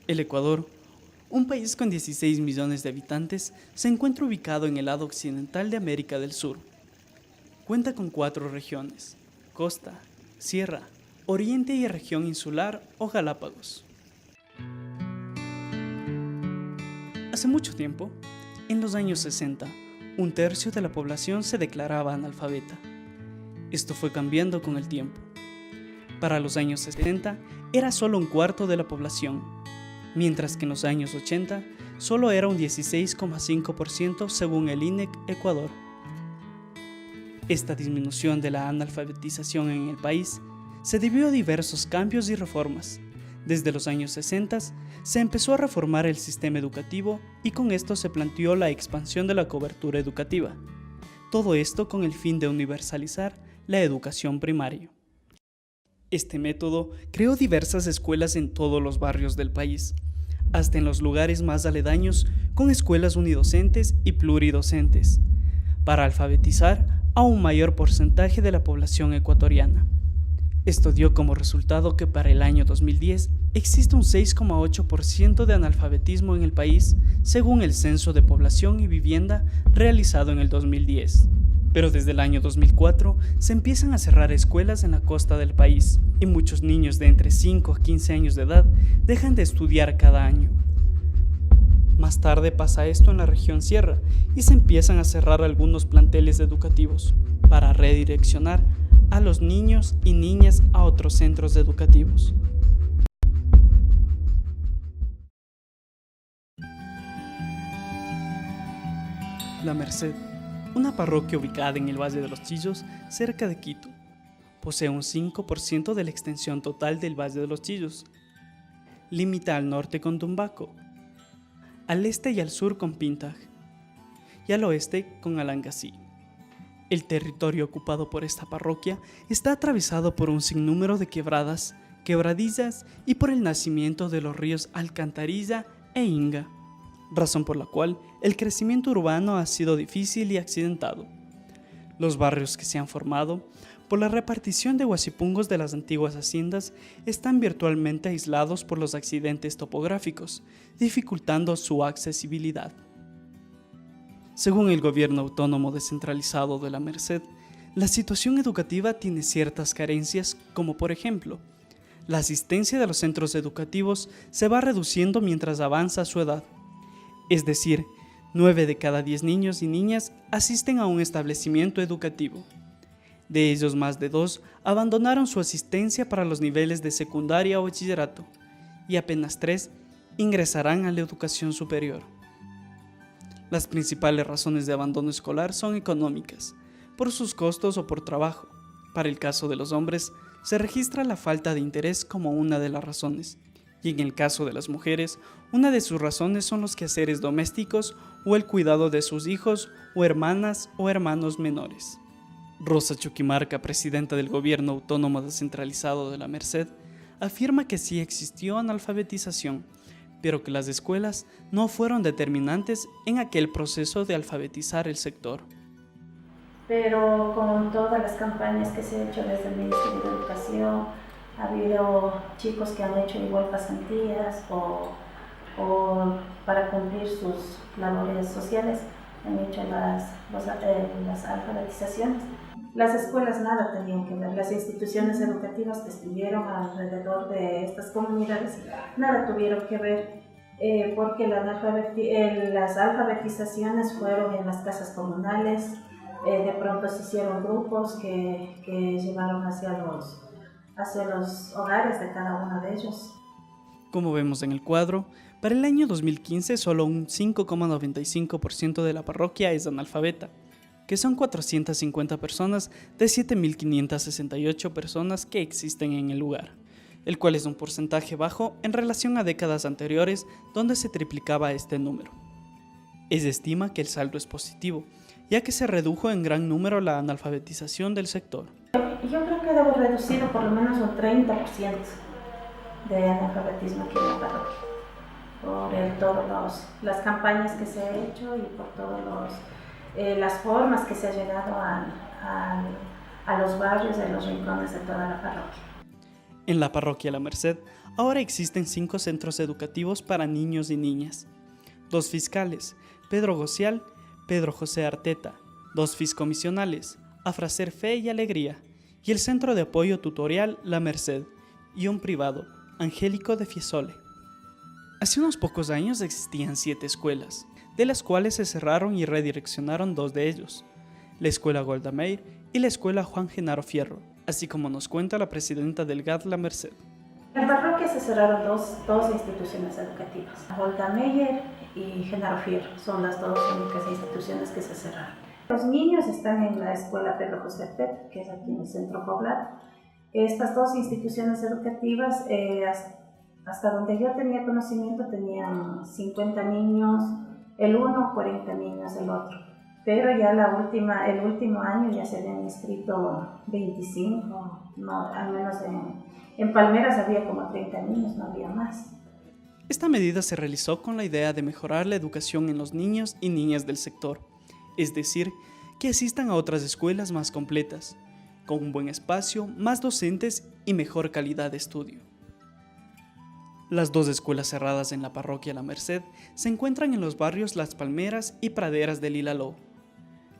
El Ecuador, un país con 16 millones de habitantes, se encuentra ubicado en el lado occidental de América del Sur. Cuenta con 4 regiones: costa, sierra, oriente y región insular o Galápagos. Hace mucho tiempo, en los años 60, un tercio de la población se declaraba analfabeta. Esto fue cambiando con el tiempo. Para los años 70 era solo un cuarto de la población, mientras que en los años 80 solo era un 16,5% según el INEC Ecuador. Esta disminución de la analfabetización en el país se debió a diversos cambios y reformas. Desde los años 60 se empezó a reformar el sistema educativo y con esto se planteó la expansión de la cobertura educativa. Todo esto con el fin de universalizar la educación primaria. Este método creó diversas escuelas en todos los barrios del país, hasta en los lugares más aledaños con escuelas unidocentes y pluridocentes, para alfabetizar a un mayor porcentaje de la población ecuatoriana. Esto dio como resultado que para el año 2010 existe un 6,8% de analfabetismo en el país, según el Censo de Población y Vivienda realizado en el 2010. Pero desde el año 2004 se empiezan a cerrar escuelas en la costa del país y muchos niños de entre 5 a 15 años de edad dejan de estudiar cada año. Más tarde pasa esto en la región sierra y se empiezan a cerrar algunos planteles educativos para redireccionar a los niños y niñas a otros centros educativos. La Merced, una parroquia ubicada en el Valle de los Chillos, cerca de Quito, posee un 5% de la extensión total del Valle de los Chillos. Limita al norte con Tumbaco, al este y al sur con Pintaj, y al oeste con Alangasí. El territorio ocupado por esta parroquia está atravesado por un sinnúmero de quebradas, quebradizas y por el nacimiento de los ríos Alcantarilla e Inga, razón por la cual el crecimiento urbano ha sido difícil y accidentado. Los barrios que se han formado por la repartición de huasipungos de las antiguas haciendas están virtualmente aislados por los accidentes topográficos, dificultando su accesibilidad. Según el Gobierno Autónomo Descentralizado de la Merced, la situación educativa tiene ciertas carencias, como por ejemplo, la asistencia de los centros educativos se va reduciendo mientras avanza su edad. Es decir, 9 de cada 10 niños y niñas asisten a un establecimiento educativo. De ellos, más de 2 abandonaron su asistencia para los niveles de secundaria o bachillerato, y apenas 3 ingresarán a la educación superior. Las principales razones de abandono escolar son económicas, por sus costos o por trabajo. Para el caso de los hombres, se registra la falta de interés como una de las razones, y en el caso de las mujeres, una de sus razones son los quehaceres domésticos o el cuidado de sus hijos o hermanas o hermanos menores. Rosa Chuquimarca, presidenta del Gobierno Autónomo Descentralizado de la Merced, afirma que sí existió analfabetización, pero que las escuelas no fueron determinantes en aquel proceso de alfabetizar el sector. Pero con todas las campañas que se han hecho desde el Ministerio de Educación, ha habido chicos que han hecho igual pasantías o para cumplir sus labores sociales, han hecho las alfabetizaciones. Las escuelas nada tenían que ver, las instituciones educativas que estuvieron alrededor de estas comunidades nada tuvieron que ver, porque las alfabetizaciones fueron en las casas comunales, de pronto se hicieron grupos que llevaron hacia los hogares de cada uno de ellos. Como vemos en el cuadro, para el año 2015 solo un 5,95% de la parroquia es analfabeta, que son 450 personas de 7.568 personas que existen en el lugar, el cual es un porcentaje bajo en relación a décadas anteriores donde se triplicaba este número. Se estima que el saldo es positivo, ya que se redujo en gran número la analfabetización del sector. Yo creo que debo reducido por lo menos un 30%. de analfabetismo aquí en la parroquia, por todas las campañas que se ha hecho y por todas las formas que se ha llegado a los barrios, a los rincones de toda la parroquia. En la parroquia La Merced, ahora existen 5 centros educativos para niños y niñas, 2 fiscales, Pedro Gocial, Pedro José Arteta, 2 fiscomisionales, Afracer Fe y Alegría, y el Centro de Apoyo Tutorial La Merced, y un privado, Angélico de Fiesole. Hace unos pocos años existían 7 escuelas, de las cuales se cerraron y redireccionaron 2 de ellos, la Escuela Golda Meir y la Escuela Juan Genaro Fierro, así como nos cuenta la presidenta del GAD La Merced. En la parroquia se cerraron dos instituciones educativas, Golda Meir y Genaro Fierro, son las 2 únicas instituciones que se cerraron. Los niños están en la Escuela Pedro José Arteta, que es aquí en el centro poblado. Estas 2 instituciones educativas, hasta donde yo tenía conocimiento, tenían 50 niños, el uno 40 niños el otro. Pero ya el último año ya se habían inscrito 25, no, al menos en Palmeras había como 30 niños, no había más. Esta medida se realizó con la idea de mejorar la educación en los niños y niñas del sector, es decir, que asistan a otras escuelas más completas, con un buen espacio, más docentes y mejor calidad de estudio. Las 2 escuelas cerradas en la parroquia La Merced se encuentran en los barrios Las Palmeras y Praderas del Ilaló.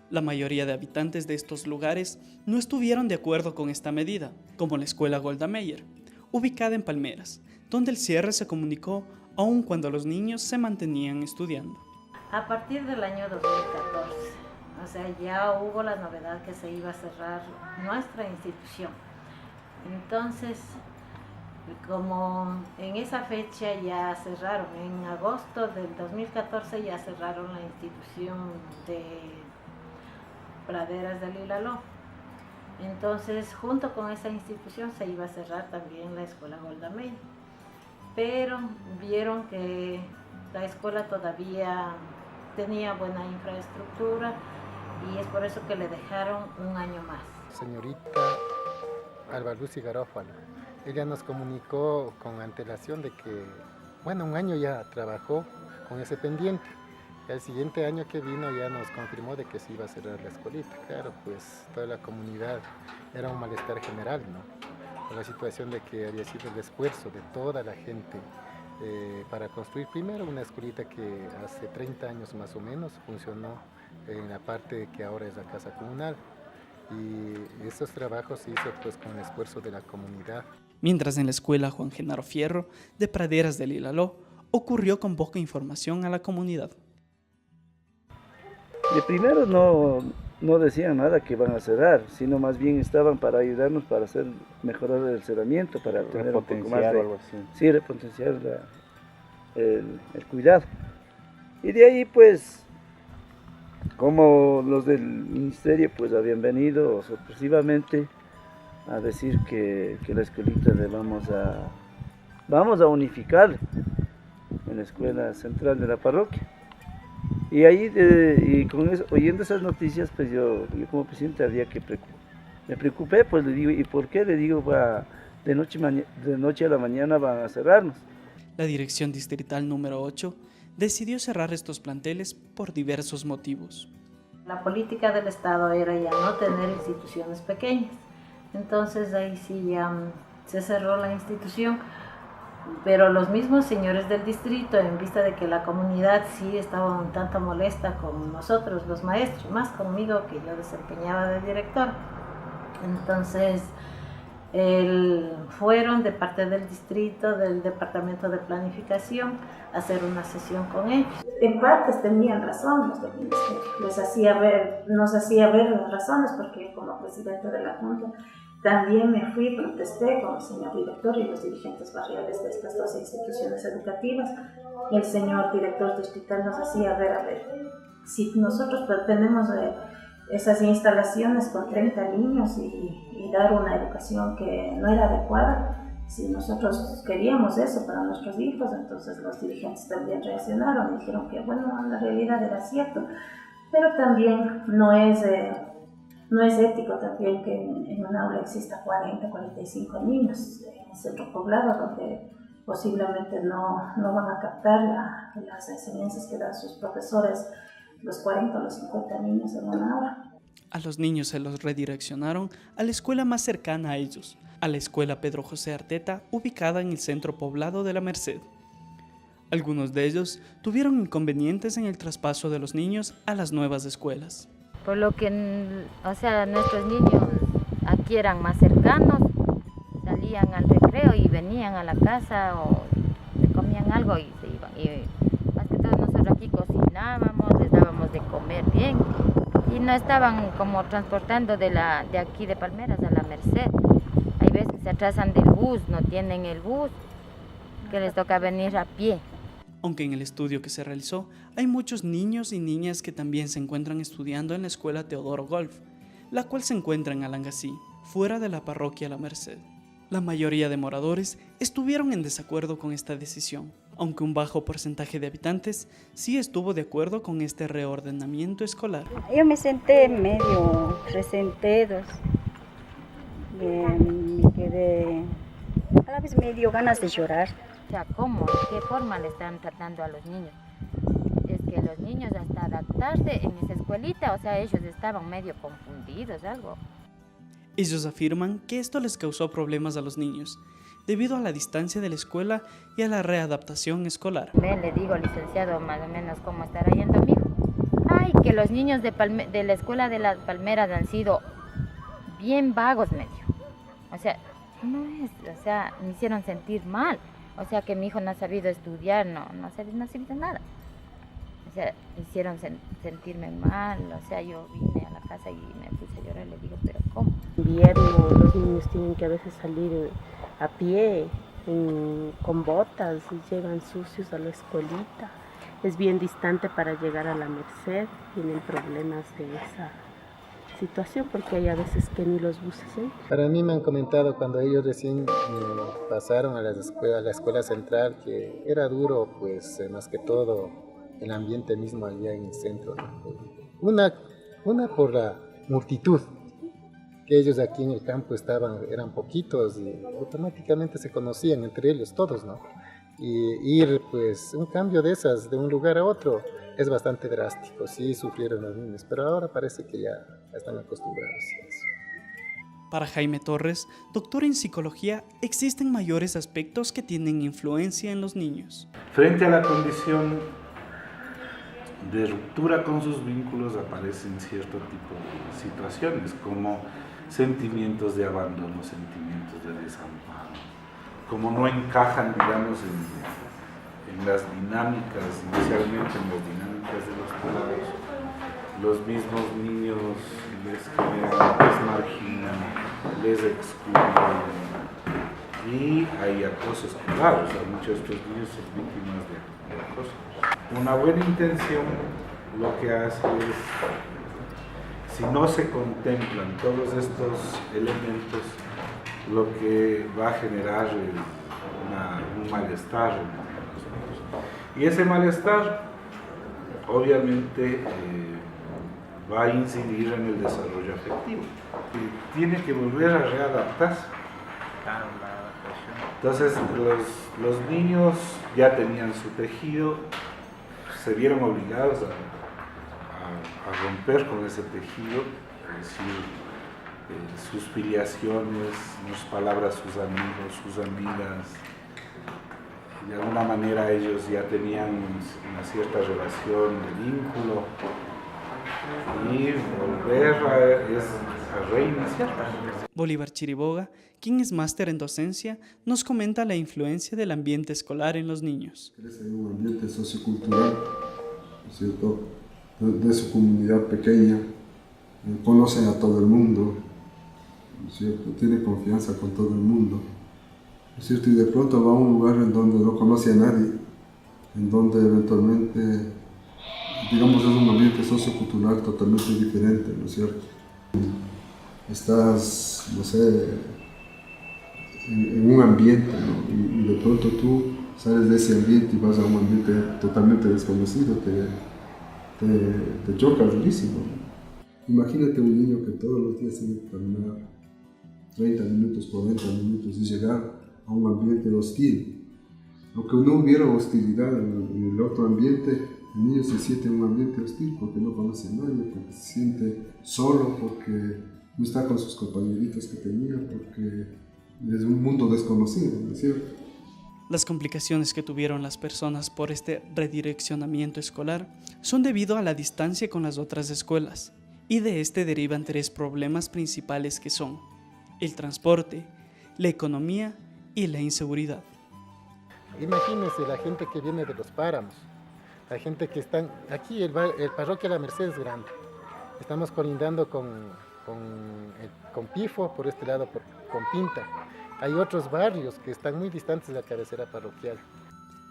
La mayoría de habitantes de estos lugares no estuvieron de acuerdo con esta medida, como la escuela Golda Meir, ubicada en Palmeras, donde el cierre se comunicó aun cuando los niños se mantenían estudiando. A partir del año 2014, o sea, ya hubo la novedad que se iba a cerrar nuestra institución. Entonces, como en esa fecha ya cerraron, en agosto del 2014 ya cerraron la institución de Praderas del Ilaló. Entonces, junto con esa institución se iba a cerrar también la escuela Golda Meir. Pero vieron que la escuela todavía tenía buena infraestructura y es por eso que le dejaron un año más. Señorita Alba Lucy Garófalo, ella nos comunicó con antelación de que, bueno, un año ya trabajó con ese pendiente. El siguiente año que vino ya nos confirmó de que se iba a cerrar la escuelita. Claro, pues toda la comunidad era un malestar general, ¿no? Por la situación de que había sido el esfuerzo de toda la gente para construir primero una escuelita que hace 30 años más o menos funcionó en la parte que ahora es la casa comunal. Y esos trabajos se hizo pues con el esfuerzo de la comunidad. Mientras en la escuela Juan Genaro Fierro de Praderas del Ilaló ocurrió con poca información a la comunidad. De primero no decían nada que van a cerrar, sino más bien estaban para ayudarnos para mejorar el cerramiento, para tener un poco más de, algo así. Sí, repotenciar el cuidado. Y de ahí pues, como los del ministerio pues habían venido sorpresivamente a decir que la escuelita le vamos a unificar en la escuela central de la parroquia. Y ahí, y con eso, oyendo esas noticias, pues yo como presidente me preocupé, pues le digo, ¿y por qué? Le digo, de noche a la mañana van a cerrarnos. La Dirección Distrital número 8 decidió cerrar estos planteles por diversos motivos. La política del Estado era ya no tener instituciones pequeñas. Entonces ahí sí ya se cerró la institución. Pero los mismos señores del distrito, en vista de que la comunidad sí estaba un tanto molesta con nosotros, los maestros, más conmigo que yo desempeñaba de director, entonces fueron de parte del distrito, del departamento de planificación, a hacer una sesión con ellos. En partes tenían razón los del ministerio, nos hacía ver las razones, porque como presidente de la Junta también me fui, protesté con el señor director y los dirigentes barriales de estas 2 instituciones educativas. El señor director distrital nos hacía ver, a ver, si nosotros tenemos esas instalaciones con 30 niños y dar una educación que no era adecuada, si nosotros queríamos eso para nuestros hijos, entonces los dirigentes también reaccionaron y dijeron que bueno, la realidad era cierto, pero también no es ético también que en un aula exista 40, 45 niños en el centro poblado, donde posiblemente no van a captar las enseñanzas que dan sus profesores, los 40 o los 50 niños en una aula. A los niños se los redireccionaron a la escuela más cercana a ellos, a la escuela Pedro José Arteta, ubicada en el centro poblado de La Merced. Algunos de ellos tuvieron inconvenientes en el traspaso de los niños a las nuevas escuelas. Por lo que, nuestros niños aquí eran más cercanos, salían al recreo y venían a la casa o se comían algo y se iban. Y más que todo nosotros aquí cocinábamos, les dábamos de comer bien y no estaban como transportando de aquí de Palmeras a La Merced. Hay veces se atrasan del bus, no tienen el bus, que les toca venir a pie. Aunque en el estudio que se realizó hay muchos niños y niñas que también se encuentran estudiando en la escuela Teodoro Golf, la cual se encuentra en Alangasí, fuera de la parroquia La Merced. La mayoría de moradores estuvieron en desacuerdo con esta decisión, aunque un bajo porcentaje de habitantes sí estuvo de acuerdo con este reordenamiento escolar. Yo me senté medio resentido, me quedé, a la vez me dio ganas de llorar. O sea, ¿cómo? ¿De qué forma le están tratando a los niños? Es que los niños hasta adaptarse en esa escuelita, o sea, ellos estaban medio confundidos, algo. Ellos afirman que esto les causó problemas a los niños, debido a la distancia de la escuela y a la readaptación escolar. Le digo, licenciado, más o menos cómo estará yendo mi hijo. Ay, que los niños de la escuela de las Palmeras han sido bien vagos medio. O sea, me hicieron sentir mal. O sea, que mi hijo no ha sabido estudiar, no ha sabido nada. O sea, me hicieron sentirme mal. O sea, yo vine a la casa y me puse a llorar. Le digo, ¿pero cómo? En invierno los niños tienen que a veces salir a pie, con botas, y llegan sucios a la escuelita. Es bien distante para llegar a La Merced, tienen problemas de esa situación porque hay a veces que ni los buses hay. Para mí me han comentado cuando ellos recién pasaron a la escuela central que era duro, pues más que todo el ambiente mismo allá en el centro, ¿no? Una por la multitud, que ellos aquí en el campo eran poquitos y automáticamente se conocían entre ellos todos, ¿no? Y ir, pues, un cambio de un lugar a otro es bastante drástico. Sí sufrieron los niños, pero ahora parece que ya están acostumbrados a eso. Para Jaime Torres, doctor en psicología, existen mayores aspectos que tienen influencia en los niños. Frente a la condición de ruptura con sus vínculos aparecen cierto tipo de situaciones como sentimientos de abandono, sentimientos de desamparo, como no encajan, digamos, en las dinámicas, inicialmente en las dinámicas de los cuidados, los mismos niños les generan, les marginan, les excluyen y hay acoso escolar, o sea, muchos de estos niños son víctimas de acoso. Una buena intención lo que hace es, si no se contemplan todos estos elementos, lo que va a generar es un malestar. Y ese malestar, obviamente, va a incidir en el desarrollo afectivo. Y tiene que volver a readaptarse. Entonces, los niños ya tenían su tejido, se vieron obligados a romper con ese tejido, es decir, sus filiaciones, sus palabras, sus amigos, sus amigas. De alguna manera ellos ya tenían una cierta relación de vínculo y volver a reiniciar. Bolívar Chiriboga, quien es máster en docencia, nos comenta la influencia del ambiente escolar en los niños. Crece en un ambiente sociocultural, ¿no es cierto?, de su comunidad pequeña, conocen a todo el mundo, ¿no es cierto?, tiene confianza con todo el mundo, ¿no es cierto?, y de pronto va a un lugar en donde no conoce a nadie, en donde eventualmente, digamos, es un ambiente sociocultural totalmente diferente, ¿no es cierto? Estás, no sé, en un ambiente, ¿no?, y de pronto tú sales de ese ambiente y vas a un ambiente totalmente desconocido, te choca durísimo. Imagínate un niño que todos los días tiene que caminar 30 minutos, 40 minutos y llegar a un ambiente hostil, aunque no hubiera hostilidad en el otro ambiente, el niño se siente en un ambiente hostil porque no conoce a nadie, porque se siente solo, porque no está con sus compañeritos que tenía, porque es un mundo desconocido, ¿no es cierto? Las complicaciones que tuvieron las personas por este redireccionamiento escolar son debido a la distancia con las otras escuelas, y de este derivan 3 problemas principales que son el transporte, la economía y la inseguridad. Imagínense la gente que viene de los páramos, la gente que están aquí, el parroquia La Merced es grande. Estamos colindando con Pifo, por este lado con Pinta. Hay otros barrios que están muy distantes de la cabecera parroquial.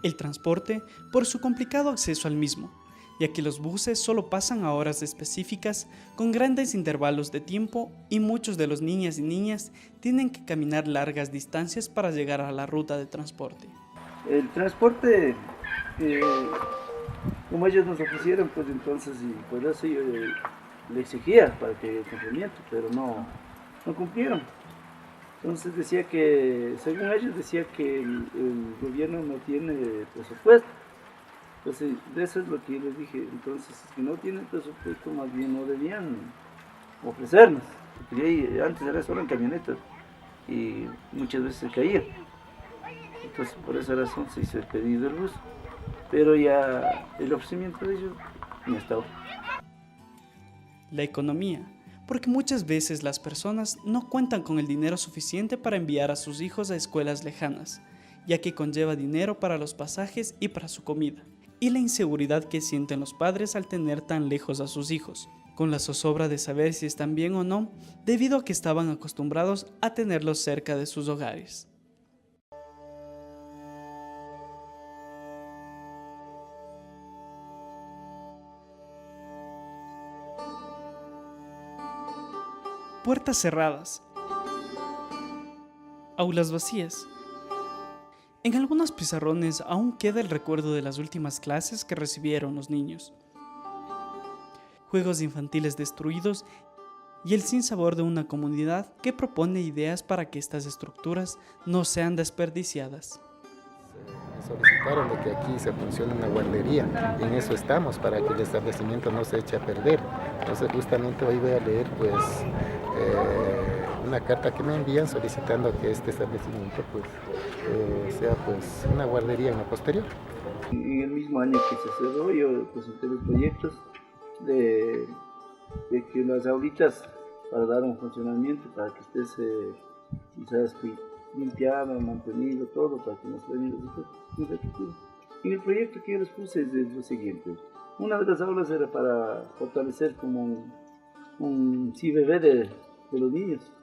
El transporte por su complicado acceso al mismo, ya que los buses solo pasan a horas específicas con grandes intervalos de tiempo y muchos de los niñas y niñas tienen que caminar largas distancias para llegar a la ruta de transporte. El transporte, como ellos nos ofrecieron, pues entonces, y por eso yo le exigía para que el cumplimiento, pero no cumplieron. Entonces decía que, según ellos, decía que el gobierno no tiene presupuesto. Entonces, de eso es lo que yo les dije. Entonces, si no tienen presupuesto, más bien no debían ofrecernos. Porque antes era solo en camionetas y muchas veces se caía. Entonces, por esa razón se hizo el pedido del bus. Pero ya el ofrecimiento de ellos no estaba. La economía, porque muchas veces las personas no cuentan con el dinero suficiente para enviar a sus hijos a escuelas lejanas, ya que conlleva dinero para los pasajes y para su comida, y la inseguridad que sienten los padres al tener tan lejos a sus hijos, con la zozobra de saber si están bien o no, debido a que estaban acostumbrados a tenerlos cerca de sus hogares. Puertas cerradas, aulas vacías. En algunos pizarrones aún queda el recuerdo de las últimas clases que recibieron los niños. Juegos infantiles destruidos y el sinsabor de una comunidad que propone ideas para que estas estructuras no sean desperdiciadas. Solicitaron de que aquí se funcione una guardería, y en eso estamos, para que el establecimiento no se eche a perder. Entonces justamente hoy voy a leer una carta que me envían solicitando que este establecimiento sea una guardería en lo posterior. En el mismo año que se cerró, yo presenté los proyectos de que las aulitas, para dar un funcionamiento, para que esté quizás limpiado, mantenido, todo, para que nos den infraestructura. Y el proyecto que yo les puse es lo siguiente. Una de las aulas era para fortalecer como un CBB de los niños.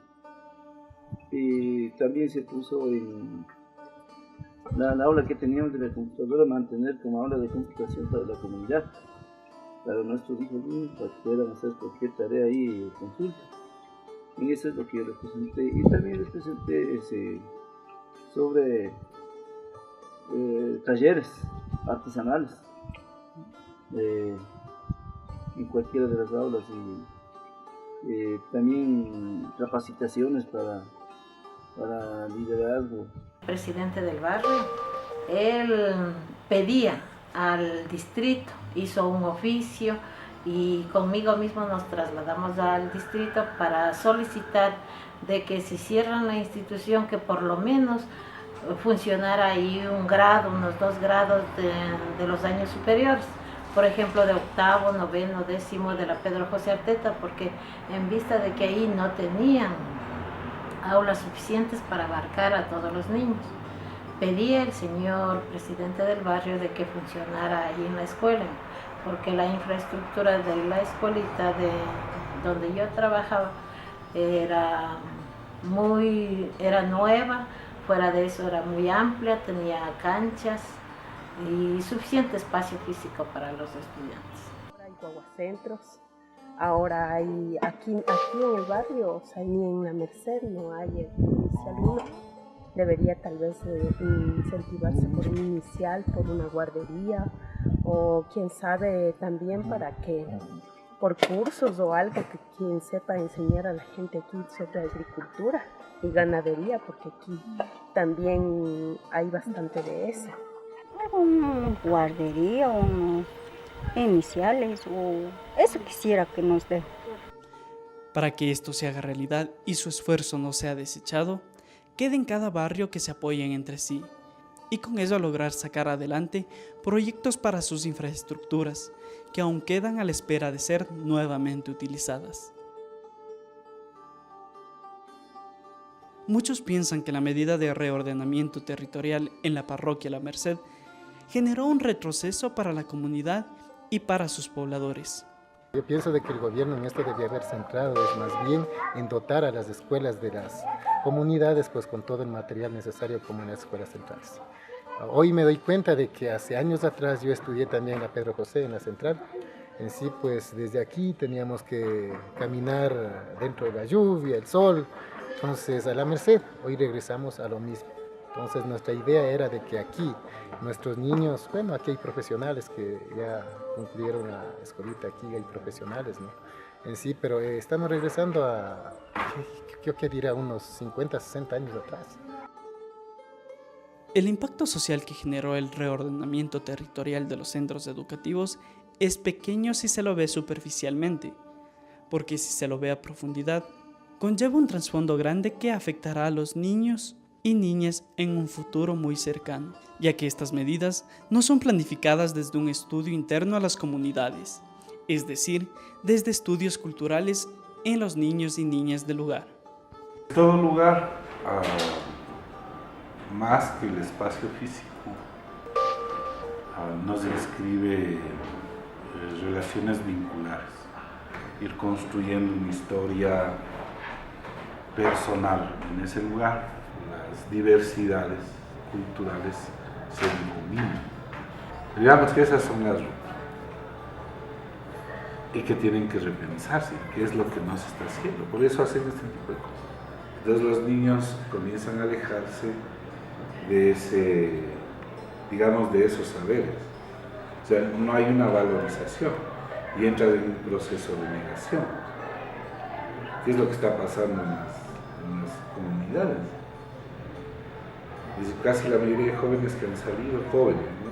Y también se puso en la aula que teníamos de la computadora, mantener como aula de computación para la comunidad, para nuestros hijos niños, para que puedan hacer cualquier tarea ahí y consulta. Y eso es lo que yo les presenté. Y también les presenté sobre talleres artesanales en cualquiera de las aulas, y también capacitaciones para liderazgo. El presidente del barrio, él pedía al distrito, hizo un oficio y conmigo mismo nos trasladamos al distrito para solicitar de que si cierran la institución, que por lo menos funcionara ahí un grado, unos 2 grados de los años superiores, por ejemplo de octavo, noveno, décimo de la Pedro José Arteta, porque en vista de que ahí no tenían aulas suficientes para abarcar a todos los niños. Pedía el señor presidente del barrio de que funcionara ahí en la escuela, porque la infraestructura de la escuelita donde yo trabajaba era nueva, fuera de eso era muy amplia, tenía canchas y suficiente espacio físico para los estudiantes. Ahora hay guaguacentros, ahora hay aquí en el barrio, o sea, ni en La Merced no hay inicial uno. Debería tal vez incentivarse por un inicial, por una guardería, o quién sabe también para que por cursos o algo, que quien sepa enseñar a la gente aquí sobre agricultura y ganadería, porque aquí también hay bastante de eso. una guardería, unos iniciales, o eso quisiera que nos dé. Para que esto se haga realidad y su esfuerzo no sea desechado, queda en cada barrio que se apoyen entre sí y con ello lograr sacar adelante proyectos para sus infraestructuras que aún quedan a la espera de ser nuevamente utilizadas. Muchos piensan que la medida de reordenamiento territorial en la parroquia La Merced generó un retroceso para la comunidad y para sus pobladores. Yo pienso de que el gobierno en esto debía haber centrado es más bien en dotar a las escuelas de las comunidades pues con todo el material necesario como en las escuelas centrales. Hoy me doy cuenta de que hace años atrás yo estudié también en la Pedro José, en la central. En sí, pues desde aquí teníamos que caminar dentro de la lluvia, el sol. Entonces, a La Merced, hoy regresamos a lo mismo. Entonces, nuestra idea era de que aquí, nuestros niños, bueno, aquí hay profesionales que ya concluyeron la escuelita, aquí hay profesionales, ¿no? En sí, pero estamos regresando a, yo qué diría, unos 50, 60 años atrás. El impacto social que generó el reordenamiento territorial de los centros educativos es pequeño si se lo ve superficialmente, porque si se lo ve a profundidad, conlleva un trasfondo grande que afectará a los niños y niñas en un futuro muy cercano, ya que estas medidas no son planificadas desde un estudio interno a las comunidades, es decir, desde estudios culturales en los niños y niñas del lugar. Todo lugar, más que el espacio físico, nos describe relaciones vinculares, ir construyendo una historia personal en ese lugar. Las diversidades culturales se difuminan. Digamos que esas son las rupturas y que tienen que repensarse, qué es lo que no se está haciendo. Por eso hacen este tipo de cosas. Entonces los niños comienzan a alejarse de ese, digamos, de esos saberes. O sea, no hay una valorización y entra en un proceso de negación. ¿Qué es lo que está pasando en las comunidades? Es casi la mayoría de jóvenes que han salido, jóvenes, ¿no?,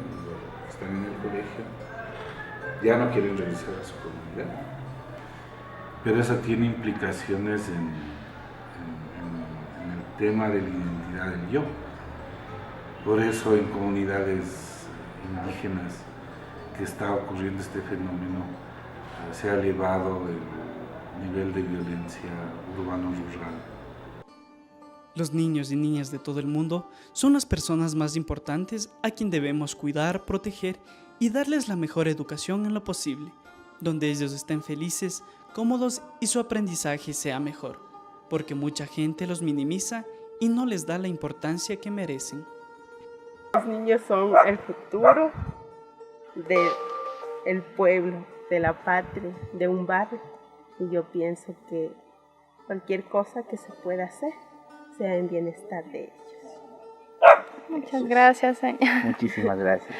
que están en el colegio, ya no quieren regresar a su comunidad. Pero eso tiene implicaciones en el tema de la identidad del yo. Por eso en comunidades indígenas que está ocurriendo este fenómeno, se ha elevado el nivel de violencia urbano-rural. Los niños y niñas de todo el mundo son las personas más importantes a quien debemos cuidar, proteger y darles la mejor educación en lo posible, donde ellos estén felices, cómodos y su aprendizaje sea mejor, porque mucha gente los minimiza y no les da la importancia que merecen. Los niños son el futuro del pueblo, de la patria, de un barrio, y yo pienso que cualquier cosa que se pueda hacer sea en bienestar de ellos. Muchas gracias, señor. Muchísimas gracias.